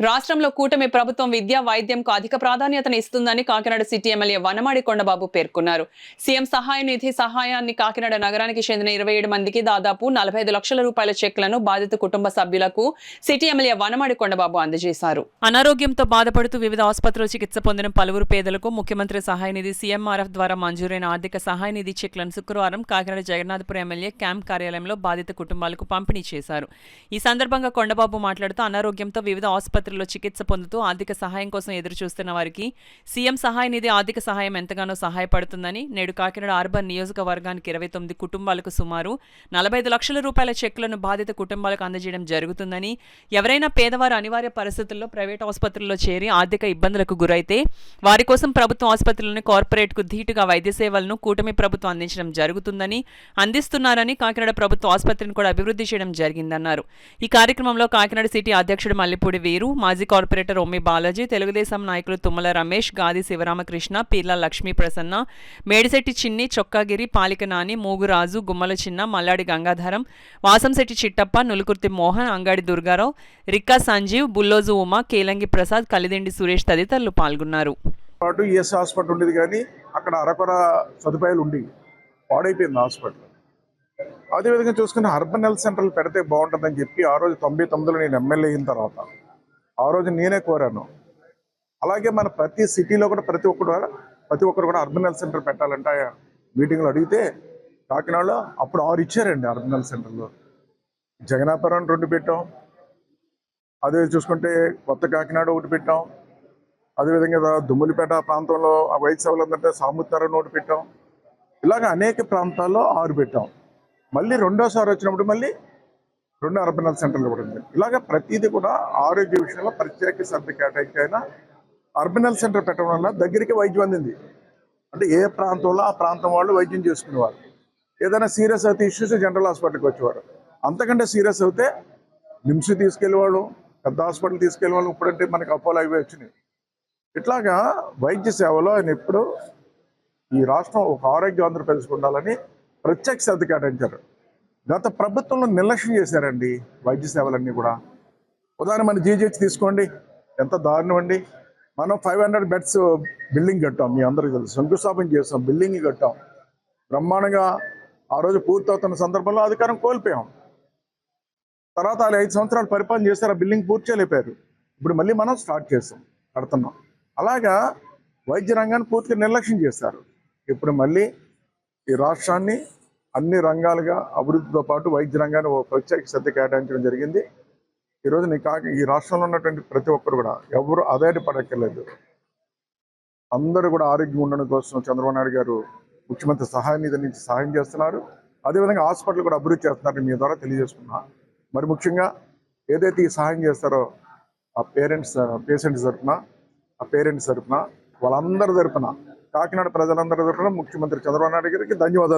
రాష్ట్రంలో కూటమి ప్రభుత్వం విద్య, వైద్యంకు అధిక ప్రాధాన్యతను ఇస్తుందని కాకినాడ సిటీ ఎమ్మెల్యే వనమాడి కొండబాబు పేర్కొన్నారు. సీఎం సహాయ నిధి సహాయాన్ని కాకినాడ నగరానికి చెందిన 27 మందికి దాదాపు 45 లక్షల రూపాయల చెక్లను బాధిత కుటుంబ సభ్యులకు సిటీ ఎమ్మెల్యే వనమాడి కొండబాబు అందజేశారు. అనారోగ్యంతో బాధపడుతూ వివిధ ఆసుపత్రుల్లో చికిత్స పొందిన పలువురు పేదలకు ముఖ్యమంత్రి సహాయ నిధి సీఎంఆర్ఎఫ్ ద్వారా మంజూరైన ఆర్థిక సహాయ నిధి చెక్లను శుక్రవారం కాకినాడ జగన్నాథపురం ఎమ్మెల్యే క్యాంప్ కార్యాలయంలో బాధిత కుటుంబాలకు పంపిణీ చేశారు. ఈ సందర్భంగా కొండబాబు మాట్లాడుతూ అనారోగ్యంతో వివిధ ఆసుపత్రుల్లో చికిత్స పొందుతూ ఆర్థిక సహాయం కోసం ఎదురు చూస్తున్న వారికి సీఎం సహాయ నిధి ఆర్థిక సహాయం ఎంతగానో సహాయపడుతుందని, నేడు కాకినాడ అర్బన్ నియోజకవర్గానికి 29 కుటుంబాలకు సుమారు 45 లక్షల రూపాయల చెక్కులను బాధిత కుటుంబాలకు అందజేయడం జరుగుతుందని, ఎవరైనా పేదవారు అనివార్య పరిస్థితుల్లో ప్రైవేట్ ఆసుపత్రుల్లో చేరి ఆర్థిక ఇబ్బందులకు గురైతే వారి కోసం ప్రభుత్వ ఆసుపత్రులను కార్పొరేట్కు ధీటుగా వైద్య సేవలను కూటమి ప్రభుత్వం అందించడం జరుగుతుందని, అందిస్తున్నారని, కాకినాడ ప్రభుత్వ ఆసుపత్రిని కూడా అభివృద్ధి చేయడం జరిగిందన్నారు. ఈ కార్యక్రమంలో కాకినాడ సిటీ అధ్యక్షుడు మల్లిపూడి వీరు, మాజీ కార్పొరేటర్ ఒమ్మి బాలాజీ, తెలుగుదేశం నాయకులు తుమ్మల రమేష్, గాది శివరామకృష్ణ, పీర్ల లక్ష్మీ ప్రసన్న, మేడిశెట్టి చిన్ని, చొక్కాగిరి, పాలిక నాని, మూగురాజు, గుమ్మల చిన్న, మల్లాడి గంగాధరం, వాసంశెట్టి చిట్టప్ప, నులుకుర్తి మోహన్, అంగాడి దుర్గారావు, రిక్కా సంజీవ్, బుల్లోజు ఉమా, కేలంగి ప్రసాద్, కలిదిండి సురేష్ తదితరులు పాల్గొన్నారు. హాస్పిటల్ ఉండేది కానీ అక్కడ అరకొర సదుపాయాలు ఉండి పాడైపోయింది హాస్పిటల్. అదేవిధంగా చూసుకుని అర్బన్ హెల్త్ సెంటర్లు పెడితే బాగుంటుందని చెప్పి ఆ రోజు 99లో నేను ఎమ్మెల్యే అయిన తర్వాత ఆ రోజు నేనే కోరాను. అలాగే మన ప్రతి సిటీలో కూడా ప్రతి ఒక్కరు కూడా అర్బన్ హెల్త్ సెంటర్ పెట్టాలంటే మీటింగ్లో అడిగితే కాకినాడలో అప్పుడు 6 ఇచ్చారండి. అర్బన్ హెల్త్ సెంటర్లో జగన్నాపురం 2 పెట్టాం, అదే చూసుకుంటే కొత్త కాకినాడ 1 పెట్టాం, అదేవిధంగా దుమ్ములిపేట ప్రాంతంలో ఆ వైద్య సేవలు ఏంటంటే సాముతారం 1 పెట్టాం. ఇలాగ అనేక ప్రాంతాల్లో 6 పెట్టాం. మళ్ళీ రెండోసారి వచ్చినప్పుడు మళ్ళీ 2 అర్బన్ హెల్త్ సెంటర్లు కూడా ఉంది. ఇలాగ ప్రతిదీ కూడా ఆరోగ్య విషయంలో ప్రత్యేక శ్రద్ధ కేటాయించైనా అర్బన్ హెల్త్ సెంటర్ పెట్టడం వల్ల దగ్గరికి వైద్యం అందింది. అంటే ఏ ప్రాంతంలో ఆ ప్రాంతం వాళ్ళు వైద్యం చేసుకునేవారు. ఏదైనా సీరియస్ అయితే ఇష్యూస్ జనరల్ హాస్పిటల్కి వచ్చేవారు. అంతకంటే సీరియస్ అయితే నిమ్స్ తీసుకెళ్ళేవాళ్ళు, పెద్ద హాస్పిటల్ తీసుకెళ్ళేవాళ్ళు. ఇప్పుడంటే మనకి అపోలో అవి వచ్చినాయి. ఇట్లాగా వైద్య సేవలో ఆయన ఎప్పుడు ఈ రాష్ట్రం ఒక ఆరోగ్య ఆంధ్రప్రదేశ్ ఉండాలని ప్రత్యేక శ్రద్ధ కేటాయించారు. గత ప్రభుత్వంలో నిర్లక్ష్యం చేశారండి వైద్య సేవలన్నీ కూడా. ఉదాహరణ మన జీజీహెచ్ తీసుకోండి, ఎంత దారుణం అండి. మనం 500 బెడ్స్ బిల్డింగ్ కట్టాం, మీ అందరికీ తెలుసు. శంకుస్థాపన చేస్తాం, బిల్డింగ్ కట్టాం బ్రహ్మాండంగా. ఆ రోజు పూర్తవుతున్న సందర్భంలో అధికారం కోల్పోయాం. తర్వాత వాళ్ళు 5 సంవత్సరాలు పరిపాలన చేస్తారు, ఆ బిల్డింగ్ పూర్తి చేయలేపారు. ఇప్పుడు మళ్ళీ మనం స్టార్ట్ చేస్తాం, కడుతున్నాం. అలాగా వైద్య రంగాన్ని పూర్తిగా నిర్లక్ష్యం చేశారు. ఇప్పుడు మళ్ళీ ఈ రాష్ట్రాన్ని అన్ని రంగాలుగా అభివృద్ధితో పాటు వైద్య రంగాన్ని ప్రత్యేక శ్రద్ధ కేటాయించడం జరిగింది. ఈరోజు ఈ రాష్ట్రంలో ఉన్నటువంటి ప్రతి ఒక్కరు కూడా ఎవరు ఆదాయపడక్కర్లేదు. అందరూ కూడా ఆరోగ్యం ఉండడం కోసం చంద్రబాబు నాయుడు గారు ముఖ్యమంత్రి సహాయ నిధి నుంచి సహాయం చేస్తున్నారు. అదేవిధంగా హాస్పిటల్ కూడా అభివృద్ధి చేస్తున్నారని మీ ద్వారా తెలియజేసుకున్నా. మరి ముఖ్యంగా ఏదైతే ఈ సహాయం చేస్తారో ఆ పేషెంట్స్ తరఫున వాళ్ళందరి తరఫున కాకినాడ ప్రజలందరి తరఫున ముఖ్యమంత్రి చంద్రబాబు నాయుడు గారికి ధన్యవాదాలు.